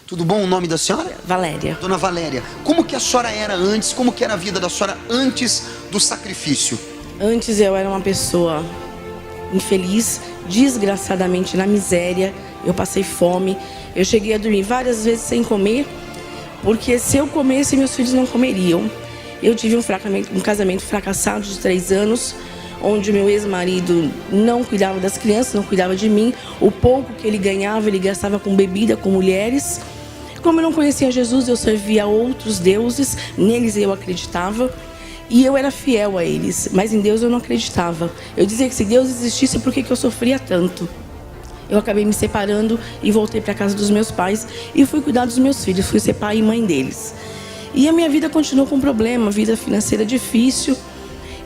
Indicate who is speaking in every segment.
Speaker 1: Tudo bom? O nome da senhora?
Speaker 2: Valéria.
Speaker 1: Dona Valéria, como que a senhora era antes? Como que era a vida da senhora antes do sacrifício?
Speaker 2: Antes eu era uma pessoa infeliz, desgraçadamente na miséria. Eu passei fome. Eu cheguei a dormir várias vezes sem comer, porque se eu comesse, meus filhos não comeriam. Eu tive um casamento fracassado de 3 anos, onde meu ex-marido não cuidava das crianças, não cuidava de mim. O pouco que ele ganhava, ele gastava com bebida, com mulheres. Como eu não conhecia Jesus, eu servia a outros deuses, neles eu acreditava. E eu era fiel a eles, mas em Deus eu não acreditava. Eu dizia que se Deus existisse, por que eu sofria tanto? Eu acabei me separando e voltei para a casa dos meus pais e fui cuidar dos meus filhos, fui ser pai e mãe deles. E a minha vida continuou com problema, vida financeira difícil.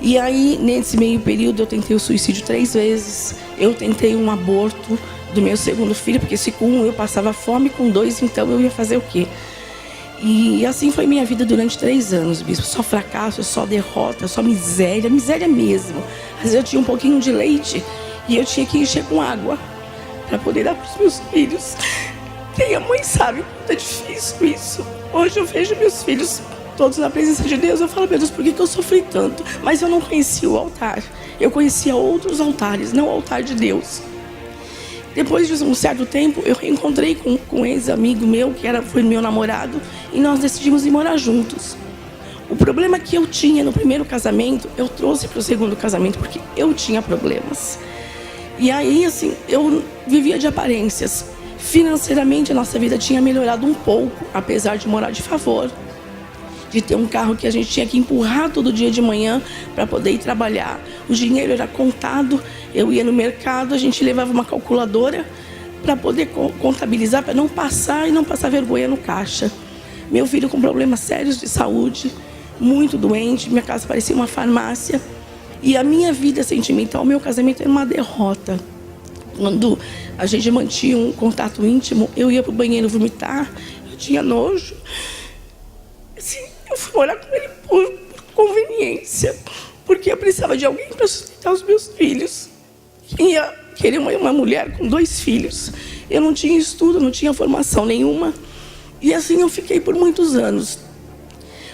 Speaker 2: E aí, nesse meio período, eu tentei o suicídio 3 vezes. Eu tentei um aborto do meu segundo filho, porque se com um eu passava fome, com 2, então eu ia fazer o quê? E assim foi minha vida durante 3 anos, bispo. Só fracasso, só derrota, só miséria, miséria mesmo. Às vezes eu tinha um pouquinho de leite e eu tinha que encher com água para poder dar para os meus filhos. Quem é mãe sabe quanto é difícil isso. Hoje eu vejo meus filhos todos na presença de Deus. Eu falo, meu Deus, por que eu sofri tanto? Mas eu não conhecia o altar. Eu conhecia outros altares, não o altar de Deus. Depois de um certo tempo, eu reencontrei com um ex-amigo meu, que foi meu namorado, e nós decidimos ir morar juntos. O problema que eu tinha no primeiro casamento, eu trouxe para o segundo casamento, porque eu tinha problemas. E aí, assim, eu vivia de aparências. Financeiramente, a nossa vida tinha melhorado um pouco, apesar de morar de favor, de ter um carro que a gente tinha que empurrar todo dia de manhã para poder ir trabalhar. O dinheiro era contado, eu ia no mercado, a gente levava uma calculadora para poder contabilizar, para não passar e não passar vergonha no caixa. Meu filho com problemas sérios de saúde, muito doente, minha casa parecia uma farmácia. E a minha vida sentimental, meu casamento era uma derrota. Quando a gente mantinha um contato íntimo, eu ia para o banheiro vomitar, eu tinha nojo. Assim, eu fui morar com ele por conveniência, porque eu precisava de alguém para sustentar os meus filhos. Queria uma mulher com 2 filhos. Eu não tinha estudo, não tinha formação nenhuma. E assim eu fiquei por muitos anos.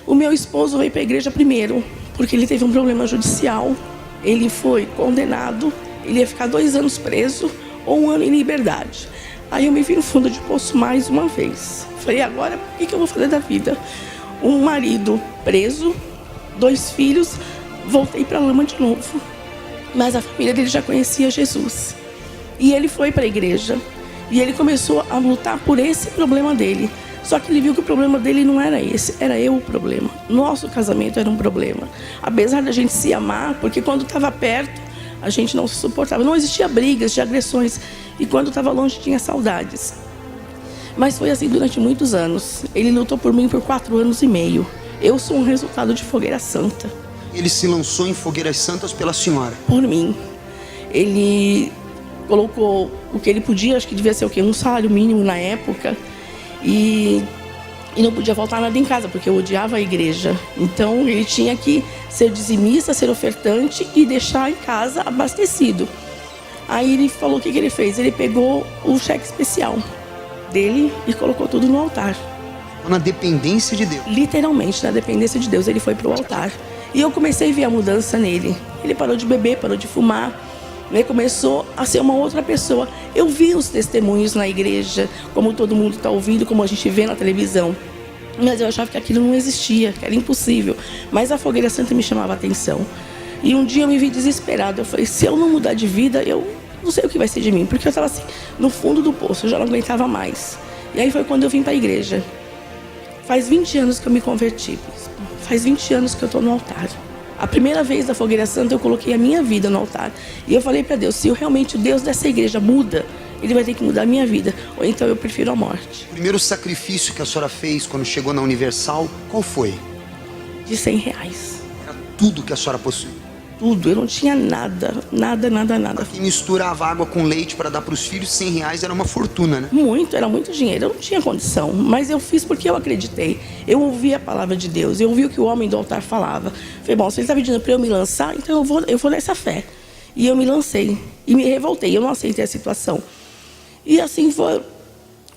Speaker 2: O meu esposo veio para a igreja primeiro, porque ele teve um problema judicial. Ele foi condenado, ele ia ficar 2 anos preso ou 1 ano em liberdade. Aí eu me vi no fundo de poço mais uma vez. Falei, agora o que eu vou fazer da vida? Um marido preso, 2 filhos, voltei para a lama de novo. Mas a família dele já conhecia Jesus. E ele foi para a igreja. E ele começou a lutar por esse problema dele. Só que ele viu que o problema dele não era esse, era eu o problema. Nosso casamento era um problema. Apesar da gente se amar, porque quando estava perto, a gente não se suportava. Não existia brigas, de agressões. E quando estava longe, tinha saudades. Mas foi assim durante muitos anos. Ele lutou por mim por 4 anos e meio. Eu sou um resultado de fogueira santa.
Speaker 1: Ele se lançou em fogueiras santas pela senhora?
Speaker 2: Por mim. Ele colocou o que ele podia, acho que devia ser o quê? Um salário mínimo na época. E não podia faltar nada em casa, porque eu odiava a igreja. Então ele tinha que ser dizimista, ser ofertante e deixar em casa abastecido. Aí ele falou o que ele fez. Ele pegou o cheque especial dele e colocou tudo no altar.
Speaker 1: Na dependência de Deus.
Speaker 2: Literalmente, na dependência de Deus, ele foi pro altar. E eu comecei a ver a mudança nele. Ele parou de beber, parou de fumar. Ele começou a ser uma outra pessoa. Eu vi os testemunhos na igreja, como todo mundo está ouvindo, como a gente vê na televisão. Mas eu achava que aquilo não existia, que era impossível. Mas a fogueira santa me chamava a atenção. E um dia eu me vi desesperada. Eu falei, se eu não mudar de vida, eu não sei o que vai ser de mim. Porque eu estava assim, no fundo do poço, eu já não aguentava mais. E aí foi quando eu vim para a igreja. Faz 20 anos que eu me converti. Faz 20 anos que eu estou no altar. A primeira vez da fogueira santa eu coloquei a minha vida no altar. E eu falei para Deus, se realmente o Deus dessa igreja muda, Ele vai ter que mudar a minha vida. Ou então eu prefiro a morte.
Speaker 1: O primeiro sacrifício que a senhora fez quando chegou na Universal, qual foi?
Speaker 2: De R$100.
Speaker 1: Era tudo que a senhora possuía?
Speaker 2: Tudo, eu não tinha nada.
Speaker 1: Pra quem misturava água com leite para dar para os filhos, R$100 era uma fortuna, né?
Speaker 2: Era muito dinheiro, eu não tinha condição. Mas eu fiz porque eu acreditei. Eu ouvi a palavra de Deus, eu ouvi o que o homem do altar falava. Falei, bom, se ele está pedindo para eu me lançar, então eu vou nessa fé. E eu me lancei, e me revoltei, eu não aceitei a situação. E assim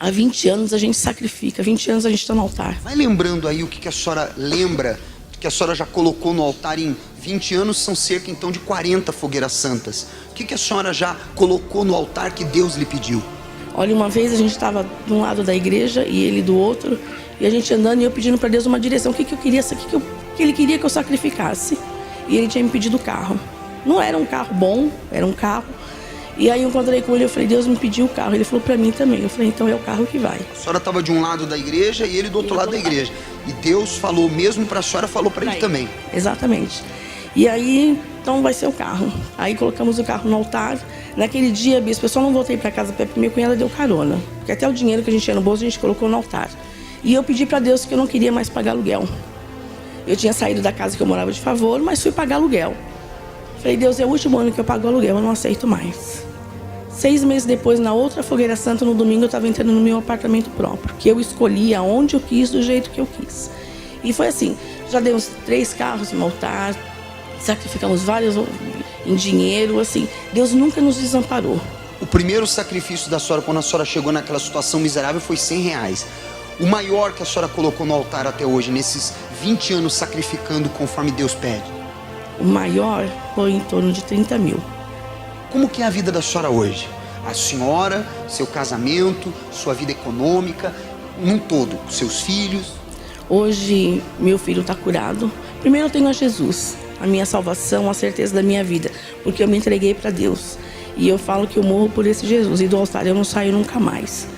Speaker 2: Há 20 anos a gente sacrifica, 20 anos a gente está no altar.
Speaker 1: Vai lembrando aí o que a senhora lembra, que a senhora já colocou no altar em 20 anos, são cerca então de 40 fogueiras santas. O que a senhora já colocou no altar que Deus lhe pediu?
Speaker 2: Olha, uma vez a gente estava de um lado da igreja e ele do outro, e a gente andando e eu pedindo para Deus uma direção, o que eu queria, que ele queria que eu sacrificasse. E ele tinha me pedido o carro. Não era um carro bom, era um carro. E aí eu encontrei com ele, eu falei, Deus me pediu o carro. Ele falou para mim também. Eu falei, então é o carro que vai.
Speaker 1: A senhora estava de um lado da igreja e ele do outro lado da igreja. E Deus falou mesmo para a senhora, falou para ele também.
Speaker 2: Exatamente. E aí, então vai ser o carro. Aí colocamos o carro no altar. Naquele dia, bispo, eu só não voltei para casa porque minha cunhada deu carona. Porque até o dinheiro que a gente tinha no bolso, a gente colocou no altar. E eu pedi para Deus que eu não queria mais pagar aluguel. Eu tinha saído da casa que eu morava de favor, mas fui pagar aluguel. Falei, Deus, é o último ano que eu pago aluguel, eu não aceito mais. 6 meses depois, na outra fogueira santa, no domingo, eu estava entrando no meu apartamento próprio, que eu escolhi aonde eu quis, do jeito que eu quis. E foi assim, já dei uns 3 carros no altar, sacrificamos vários em dinheiro, assim, Deus nunca nos desamparou.
Speaker 1: O primeiro sacrifício da senhora, quando a senhora chegou naquela situação miserável, foi R$100. O maior que a senhora colocou no altar até hoje, nesses 20 anos sacrificando conforme Deus pede?
Speaker 2: O maior foi em torno de 30 mil.
Speaker 1: Como que é a vida da senhora hoje? A senhora, seu casamento, sua vida econômica, num todo, seus filhos?
Speaker 2: Hoje, meu filho está curado. Primeiro eu tenho a Jesus, a minha salvação, a certeza da minha vida, porque eu me entreguei para Deus. E eu falo que eu morro por esse Jesus, e do altar eu não saio nunca mais.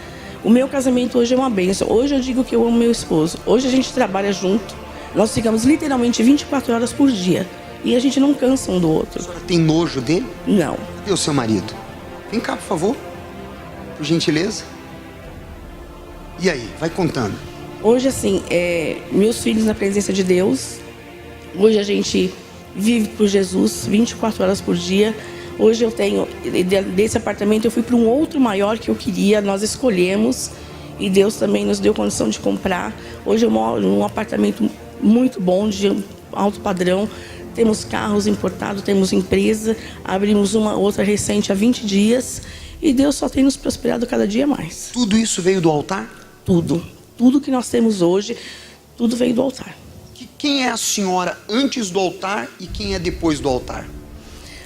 Speaker 2: O meu casamento hoje é uma bênção. Hoje eu digo que eu amo meu esposo. Hoje a gente trabalha junto. Nós ficamos literalmente 24 horas por dia. E a gente não cansa um do outro.
Speaker 1: A senhora tem nojo dele?
Speaker 2: Não.
Speaker 1: Cadê o seu marido? Vem cá, por favor. Por gentileza. E aí, vai contando.
Speaker 2: Hoje, assim, meus filhos na presença de Deus. Hoje a gente vive por Jesus 24 horas por dia. Hoje eu tenho, desse apartamento eu fui para um outro maior que eu queria, nós escolhemos e Deus também nos deu condição de comprar. Hoje eu moro num apartamento muito bom, de alto padrão, temos carros importados, temos empresa, abrimos uma outra recente há 20 dias e Deus só tem nos prosperado cada dia mais.
Speaker 1: Tudo isso veio do altar?
Speaker 2: Tudo que nós temos hoje, tudo veio do altar.
Speaker 1: Quem é a senhora antes do altar e quem é depois do altar?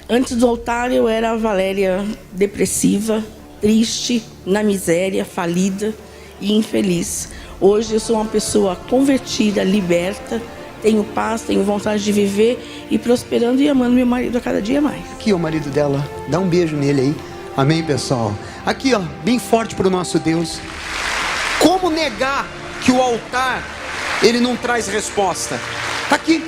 Speaker 2: Antes do altar eu era a Valéria depressiva, triste, na miséria, falida e infeliz. Hoje eu sou uma pessoa convertida, liberta, tenho paz, tenho vontade de viver e prosperando e amando meu marido a cada dia mais.
Speaker 1: Aqui ó, o marido dela, dá um beijo nele aí. Amém, pessoal? Aqui ó, bem forte para o nosso Deus. Como negar que o altar, ele não traz resposta? Tá aqui.